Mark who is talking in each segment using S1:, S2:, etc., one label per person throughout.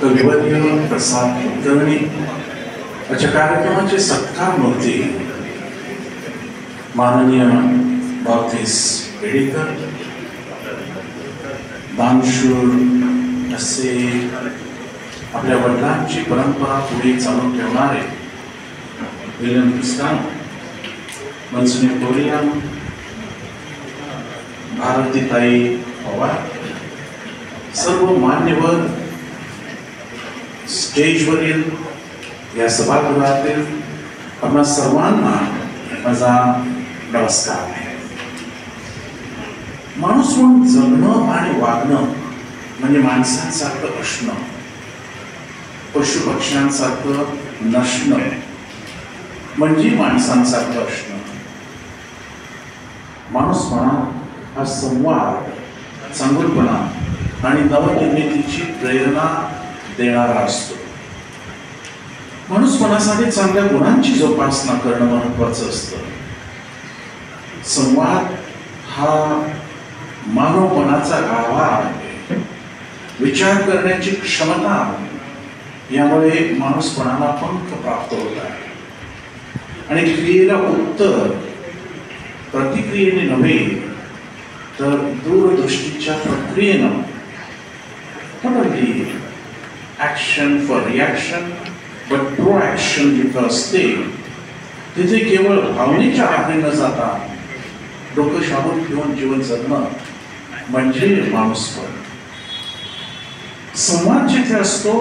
S1: कविवर्य प्रसाद कुलकर्णी आजच्या कार्यक्रमाचे सत्कार मूर्ती माननीय बावतीस पेडीकर, दानशूर असे आपल्या वडिलांची परंपरा पुढे चालू ठेवणारे विलियम क्रिस्टान, मनसुनी कोरिया, भारतीताई पवार, सर्व मान्यवर स्टेजवरील या सभागृहातील आपणा सर्वांना माझा नमस्कार आहे. माणूस म्हणून जगणं आणि वागणं म्हणजे माणसांसारखं असणं, पशुपक्ष्यांसारखं नसणं म्हणजे माणसांसारखं असणं. माणूसपणा हा संवाद, चांगुलपणा आणि नवनिर्मितीची प्रेरणा देणारा असतो. माणूसपणासाठी चांगल्या गुणांची जोपासना करणं महत्वाचं असतं. संवाद हा मानवपणाचा गाभा आहे. विचार करण्याची क्षमता, यामुळे माणूसपणाला पंख प्राप्त होत आहे आणि क्रियेला उत्तर प्रतिक्रियेने नव्हे तर दूरदृष्टीच्या प्रक्रियेनं, action for reaction but pro action जिथं असते तिथे केवळ भावनेच्या आधी न जाता डोकं शाबूत घेऊन जीवन जगणं म्हणजे माणूसपण. संवाद जिथे असतो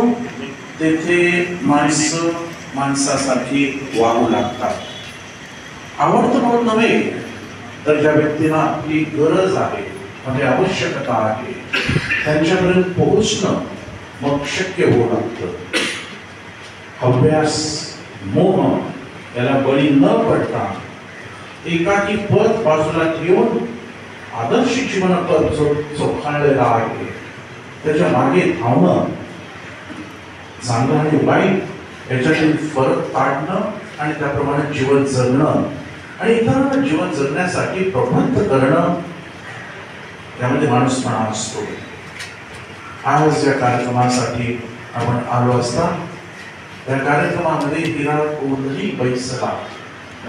S1: तेथे माणसं माणसासारखी वागू लागतात. आवडतं म्हणून नव्हे तर ज्या व्यक्तीला आपली गरज आहे, म्हणजे आवश्यकता आहे, त्यांच्यापर्यंत पोहोचणं मग शक्य होऊ लागतं. हव्यास, मोह याला बळी न पडता एकाकी पद बाजूला ठेवून आदर्श जीवन पद जो चोखाळलेला आहे त्याच्या मागे धावणं, चांगलं आणि वाईट याच्यातील फरक काढणं आणि त्याप्रमाणे जीवन जगणं आणि इतरांना जीवन जगण्यासाठी प्रबंध करणं, त्यामध्ये माणूसपणा असतो. आज या कार्यक्रमासाठी आपण आलो असता या कार्यक्रमामध्ये हिरा कोणही बैसला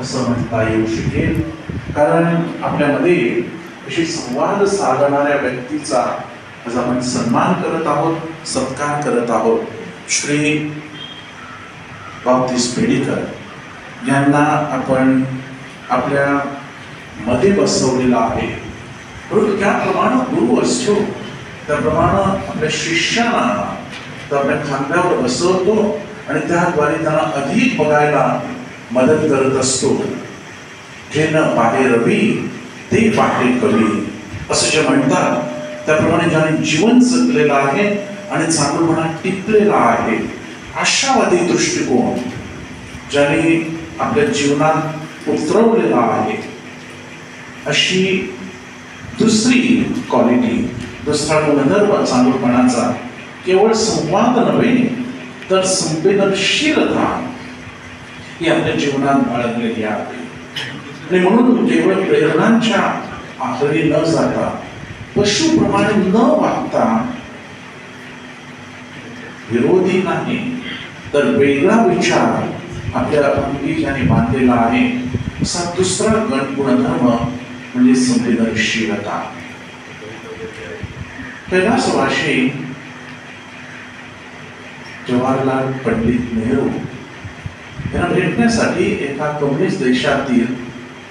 S1: असं म्हणता येऊ शकेल, कारण आपल्यामध्ये अशी संवाद साधणाऱ्या व्यक्तीचा आज आपण सन्मान करत आहोत, सत्कार करत आहोत. श्री बावतीस पेडीकर यांना आपण आपल्या मध्ये बसवलेला आहे. परंतु त्याप्रमाणे गुरु असतो त्याप्रमाणे आपल्या शिष्याला तर आपल्या खांद्यावर बसवतो आणि त्याद्वारे त्यांना अधिक बघायला मदत करत असतो. जे न पाहे रवी ते पाहे कवी असं जे म्हणतात, त्याप्रमाणे ज्याने जीवन जगलेलं आहे आणि चांगलपणा टिकलेला आहे, आशावादी दृष्टिकोन ज्याने आपल्या जीवनात उतरवलेला आहे, अशी दुसरी क्वालिटी, दुसरा गुणधर्म चांगलपणाचा केवळ संवाद नव्हे तर संवेदनशीलता ही आपल्या जीवनात बाळगलेली आहे. आणि म्हणून केवळ प्रेरणांच्या आहारी न जाता, पशुप्रमाणे न वागता, विरोधी नाही तर वेगळा विचार आपल्या अंगी ज्याने बांधलेला आहे, असा दुसरा गुणधर्म म्हणजे संवेदनशीलता. कैलासवासी जवाहरलाल पंडित नेहरू यांना भेटण्यासाठी एका कम्युनिस्ट देशातील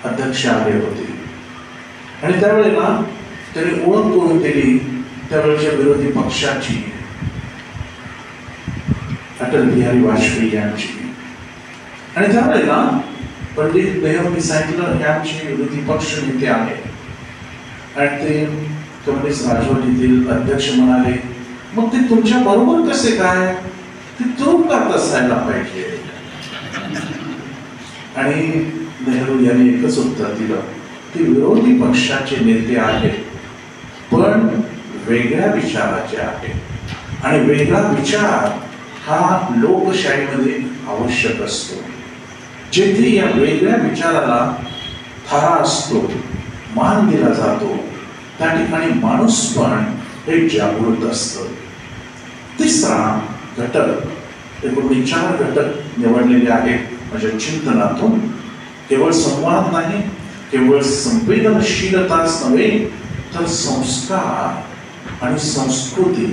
S1: अध्यक्ष आले होते आणि त्यावेळेला त्यांनी ओळख करून दिली त्यावेळेच्या विरोधी पक्षाची, अटल बिहारी वाजपेयी यांची. आणि त्यावेळेला पंडित नेहरूंनी सांगितलं हे आमचे विरोधी पक्ष नेते आहेत आणि ते कम्युनिस्ट राजवटीतील अध्यक्ष म्हणाले, मग ते तुमच्या बरोबर कसे काय, ते तुरुंगात असायला पाहिजे. आणि नेहरू यांनी एकच उत्तर दिलं, ते विरोधी पक्षाचे नेते आहेत पण वेगळ्या विचाराचे आहेत आणि वेगळा विचार हा लोकशाहीमध्ये आवश्यक असतो. जेथे या वेगळ्या विचाराला थारा असतो, मान दिला जातो, त्या ठिकाणी माणूसपण हे जागृत असतं. तिसरा घटक एकूण 4 घटक निवडलेले आहेत माझ्या चिंतनातून. केवळ संवाद नाही, केवळ संवेदनशीलताच नव्हे, तर संस्कार आणि संस्कृती.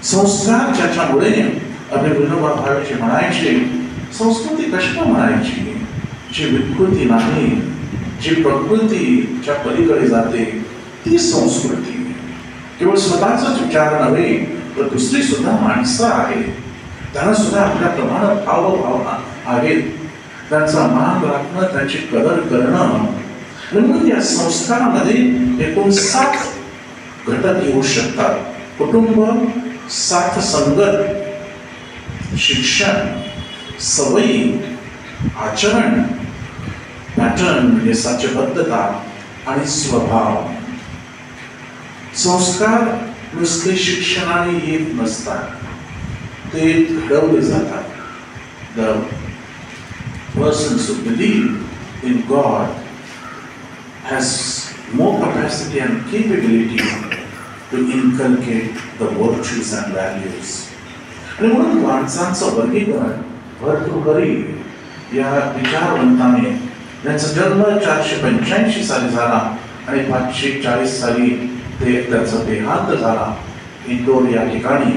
S1: संस्कार ज्याच्यामुळे आपले विनोबा भावे म्हणायचे, संस्कृती कशाला म्हणायची? जी विकृती नाही, जी प्रकृतीच्या पलीकडे जाते ती संस्कृती. केवळ स्वतःचाच विचार नव्हे, तर दुसरी सुद्धा माणसं आहेत, त्यांना सुद्धा आपल्या प्रमाणात भावभावना आहेत, त्यांचा मान राखणं, त्यांची कदर करणं. म्हणून या संस्कारामध्ये एकूण 7 घटक येऊ शकतात. कुटुंब, साथ संगत, शिक्षण, सवयी, आचरण, पॅटर्न म्हणजे साचबद्धता आणि स्वभाव. संस्कार नुसते शिक्षणाने येत नसतात, ते घडवले जातात. The persons who believe in God has more capacity and capability to inculcate the virtues and values. आणि म्हणून माणसांचं वर्गीकरण भरतृहरी या विचारवंताने, त्यांचा जन्म 485 साली झाला आणि 540 साली त्याचा देहांत झाला इंदोर या ठिकाणी.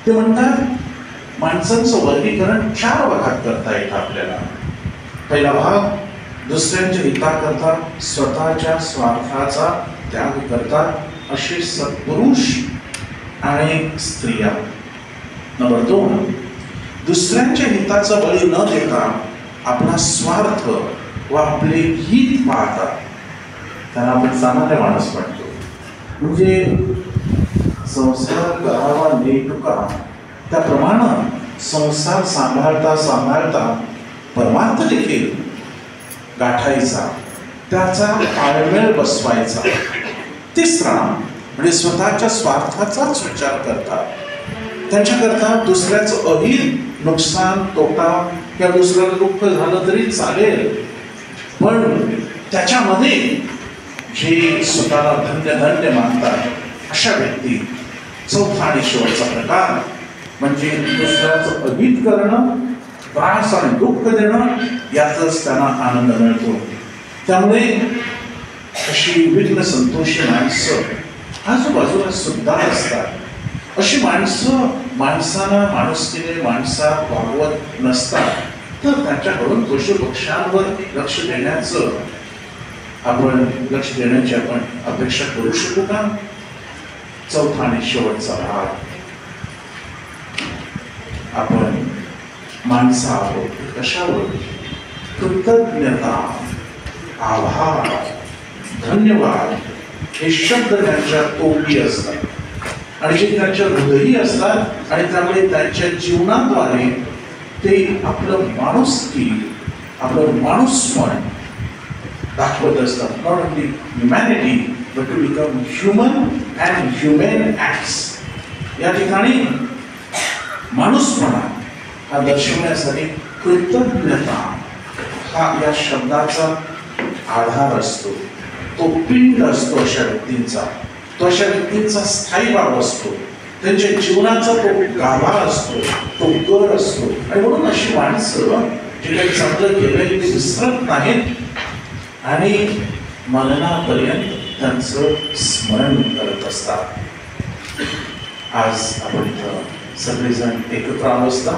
S1: ते म्हणतात माणसांचं वर्गीकरण 4 भागात करता येतं आपल्याला. पहिला भाग, दुसऱ्यांच्या हिताकरता स्वतःच्या स्वार्थाचा त्याग करतात असे सत्पुरुष आणि स्त्रिया. नंबर 2, दुसऱ्यांच्या हिताचा बळी न देता आपला स्वार्थ व आपले हित पाहतात, त्यांना आपण सामान्य माणूस म्हणतो. म्हणजे संसार करावा नेटुका, त्याप्रमाणे संसार सांभाळता सांभाळता परमार्थ देखील गाठायचा, त्याचा ताळमेळ बसवायचा. तिसरा म्हणजे स्वतःच्या स्वार्थाचाच विचार करतात, त्यांच्याकरता दुसऱ्याचं अहित, नुकसान, तोटा किंवा दुसऱ्याला दुःख झालं तरी चालेल, पण त्याच्यामध्ये जे स्वतःला धन्य धन्य मानतात अशा व्यक्ती. चौथा आणि शेवटचा प्रकार म्हणजे दुसऱ्याचं अहित करणं, त्रास आणि दुःख देणं, यातच त्यांना आनंद मिळतो. त्यामुळे अशी विघ्न संतोषी माणसं आजूबाजूला सुद्धा असतात. अशी माणसं माणसाला माणुसकीने माणसात वागवत नसतात, तर त्यांच्याकडून पशुपक्ष्यांवर लक्ष देण्याची आपण अपेक्षा करू शकू का? चौथा आणि शेवटचा भाग, आपण माणसं आहोत कशावर? कृतज्ञता, आभार, धन्यवाद हे शब्द त्यांच्या तोंडी असतात आणि जे त्यांच्या हृदयी असतात आणि त्यामुळे त्यांच्या जीवनाद्वारे ते आपलं माणुसकी, आपलं माणूसपण दाखवत असतात. Not only humanity but to become human and human acts. या ठिकाणी माणूसपणा हा दर्शवण्यासाठी कृतज्ञता हा या शब्दाचा आधार असतो, तो पिंड असतो अशा व्यक्तींचा, तो अशा व्यक्तींचा स्थायी भाव असतो, त्यांच्या जीवनाचा तो गाभा असतो, तो कर असतो. आणि म्हणून अशी माणसं जे काही चांगलं केलंय ते विसरत नाहीत आणि मरणापर्यंत त्यांचं स्मरण करत असतात. आज आपण इथं सगळेजण एकत्र आलो असता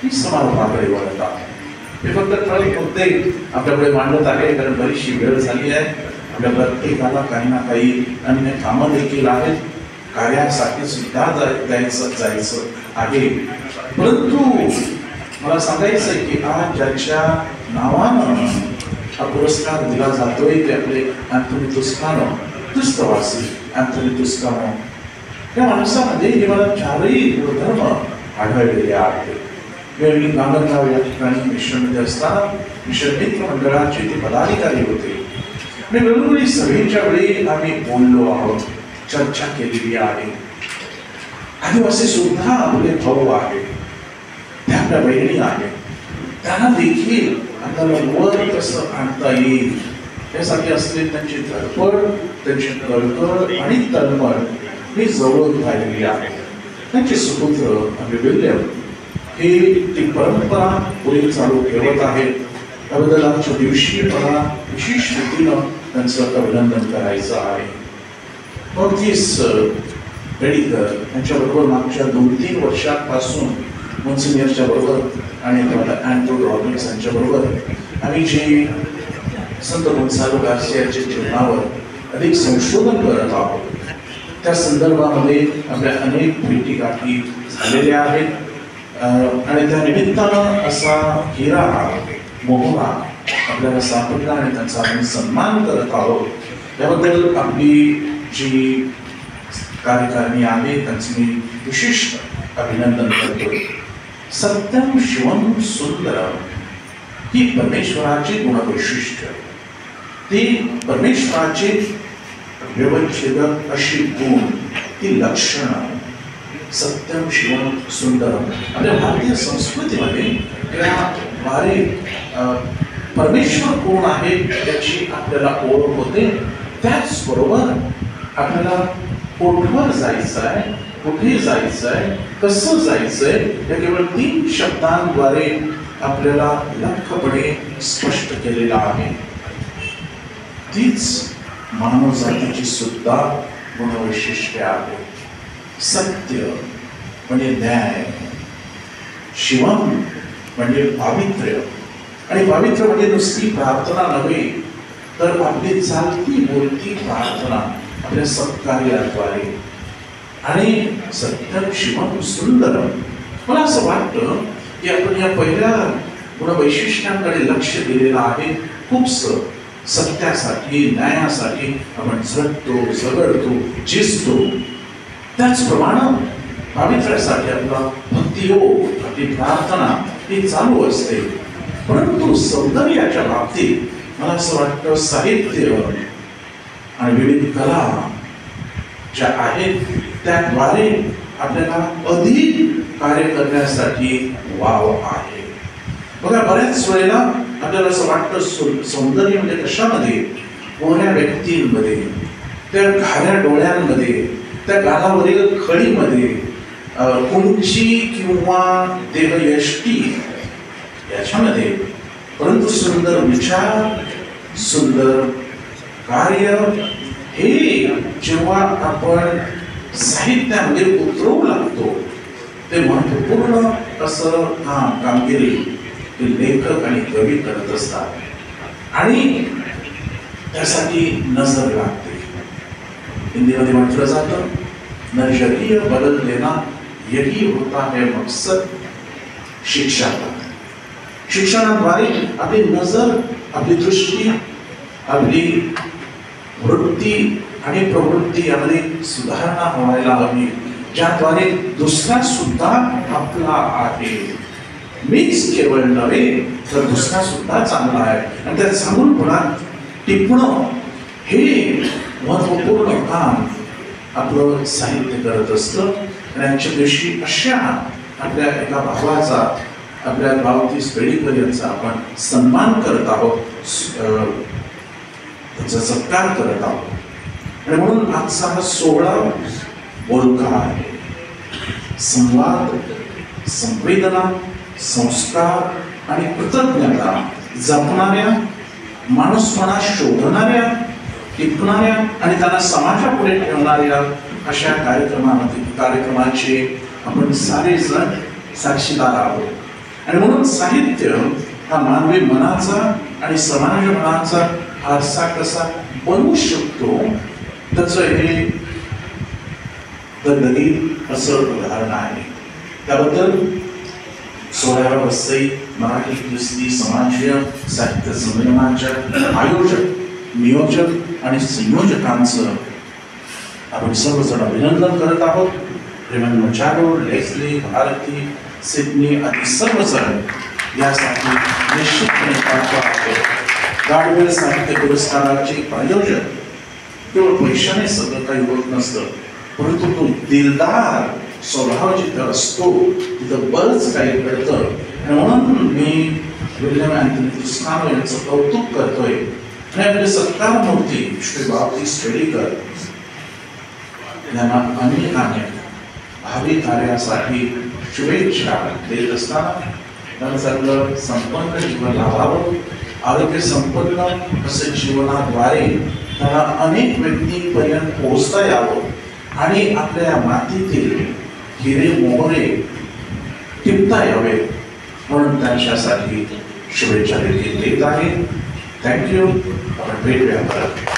S1: ही समारोहाकडे वळत आहोत. हे फक्त ठराविक मुद्दे आपल्याकडे मांडत आहे, कारण बरीचशी वेळ झाली आहे. आपल्या प्रत्येकाला काही ना काही अन्य कामं देखील आहेत, कार्यासाठी सुद्धा जायचं आहे. परंतु मला सांगायचं आहे की आज ज्याच्या नावानं हा पुरस्कार दिला जातोय ते आपले अँथोनी तुस्कानो, तुस्तवासी अँथोनी तुस्कानो. या माणसामध्ये हे मला 4ही गुणधर्म आढळलेले आहेत. मी नांदगाव या ठिकाणी मिशनमध्ये असताना मिशन मित्र मंडळाचे ते पदाधिकारी होते. आणि वेगवेगळी सभेच्या वेळी आम्ही बोललो आहोत, चर्चा केलेली आहे. आदिवासी सुद्धा आपले भाऊ आहेत, त्या आपल्या बहिणी आहेत, त्यांना देखील आपल्याला वर कसं आणता येईल यासाठी असलेली त्यांची धडपड, त्यांची कळकळ आणि तळमळ ही जवळून राहिलेली आहे. त्यांचे सुपुत्र आणि विल्यम हे ती परंपरा पुढे चालू ठेवत आहेत. त्याबद्दल आजच्या दिवशी मला विशेष रीतीनं त्यांचं अभिनंदन करायचं आहे. 32 पेडीकर यांच्याबरोबर मागच्या 2-3 वर्षांपासून मोन्सिनियरच्या बरोबर आणि अँड्रू रॉबिन्स यांच्याबरोबर आम्ही जे संत गोन्सालो गार्सियाच्या जीवनावर अधिक संशोधन करत आहोत. त्या संदर्भामध्ये आपल्या अनेक भेटीगाठी झालेल्या आहेत आणि त्या निमित्तानं असा हिरा मोहरा आपल्याला सापडला आणि त्यांचा आपण सन्मान करत आहोत. त्याबद्दल आपली जी कार्यकारिणी आहे त्यांचं मी विशेष अभिनंदन करतो. सत्यम शिवम सुंदरम ही परमेश्वराची गुणवैशिष्ट्य, ती परमेश्वराची व्यवच्छेदक अशी गुण, ती लक्षणं. सत्यम शिवम सुंदरम आपल्या भारतीय संस्कृतीमध्ये याद्वारे परमेश्वर कोण आहे याची आपल्याला ओळख होते. त्याचबरोबर आपल्याला कुठवर जायचं आहे, कुठे जायचं आहे, कसं जायचं आहे या केवळ 3 शब्दांद्वारे आपल्याला लख्खपणे स्पष्ट केलेलं आहे. तीच मानव जातीची सुद्धा गुणवैशिष्ट्ये आहे. सत्य म्हणजे न्याय, शिवम म्हणजे पावित्र्य, आणि पावित्र्य म्हणजे नुसती प्रार्थना नव्हे तर आपली चालती बोलती प्रार्थना आपल्या सत्कार्याद्वारे. आणि सत्यम शिवम सुंदरम, मला असं वाटतं की आपण या पहिल्या गुणवैशिष्ट्यांकडे लक्ष दिलेलं आहे. खूप सत्यासाठी, न्यायासाठी आपण झटतो, झगडतो, झिजतो. त्याचप्रमाणे पावित्र्यासाठी आपला भक्तियोग, आपली प्रार्थना ही चालू असते. परंतु सौंदर्याच्या बाबतीत मला असं वाटतं साहित्य आणि विविध कला ज्या आहेत त्याद्वारे आपल्याला अधिक कार्य करण्यासाठी वाव आहे. बघा, बऱ्याच वेळेला आपल्याला असं वाटतं सौंदर्य म्हणजे कशामध्ये, कोण्या व्यक्तींमध्ये, त्या घाऱ्या डोळ्यांमध्ये, त्या गालावरील खळीमध्ये, उंची किंवा देहयष्टी याच्यामध्ये. परंतु सुंदर विचार, सुंदर कार्य हे जेव्हा आपण साहित्यामध्ये उतरवू लागतो ते महत्वपूर्ण असं कामगिरी ते लेखक आणि कवी करत असतात आणि त्यासाठी नजर लागते. हिंदीमध्ये म्हटलं जातं, नजरिया बदल देना यही होता है मकसद शिक्षा. शिक्षणाद्वारे आपली नजर, आपली दृष्टी, आपली वृत्ती आणि प्रवृत्ती यामध्ये सुधारणा व्हायला हवी, ज्याद्वारे दुसरा सुद्धा आपला आहे. मीच केवळ नव्हे तर दुसरा सुद्धा चांगला आहे आणि त्या चांगुलपणात टिपणं हे महत्वपूर्ण काम आपलं साहित्य करत असतं. आणि आजच्या दिवशी अशा आपल्या एका भावाचा, आपल्या बावतीस पेडीकर यांचा आपण सन्मान करत आहोत, त्याचा सत्कार करत आहोत. आणि म्हणून आजचा हा सोहळा बोलका आहे. संवाद, संवेदना, संस्कार आणि कृतज्ञता जपणाऱ्या, माणूसपणा शोधणाऱ्या, टिकणाऱ्या आणि त्यांना समाजापुढे ठेवणाऱ्या अशा कार्यक्रमाचे आपण सारेजण साक्षीदार आहोत. आणि म्हणून साहित्य हा मानवी मनाचा आणि समाज मनाचा आरसा कसा बनवू शकतो त्याचं हे दलित असं उदाहरण आहे. त्याबद्दल 16व्या वसई मराठी ख्रिस्ती समाजीय साहित्य संमेलनाच्या आयोजक, नियोजक आणि संयोजकांचं आपण सर्वजण अभिनंदन करत आहोत. Ramon Machado, Leslie, Bharati, Sydney आदी सर्वजण यासाठी निश्चितपणे पात्र आहेत. गाडवेल साहित्य पुरस्काराचे प्रायोजक केवळ पैशाने सगळं काही होत नसतं, परंतु तो दिलदार स्वभाव जिथं असतो तिथं बरंच काही घडतं. आणि म्हणून मी विल्यम अँथनी तुस्कानो यांचं कौतुक करतोय. आणि आपले सत्कार मूर्ती श्री बावतीस पेडीकर यांना अनेकाने भावी कार्यासाठी शुभेच्छा देत असताना त्यांना सगळं संपन्न जीवन लाभावं, आरोग्य संपन्न असं जीवनाद्वारे त्याला अनेक व्यक्तींपर्यंत पोहोचता यावं आणि आपल्या मातीतील हिरे मोहरे टिपता यावे म्हणून त्यांच्यासाठी शुभेच्छा देखील देत आहे. थँक्यू. आपण भेटूया परत.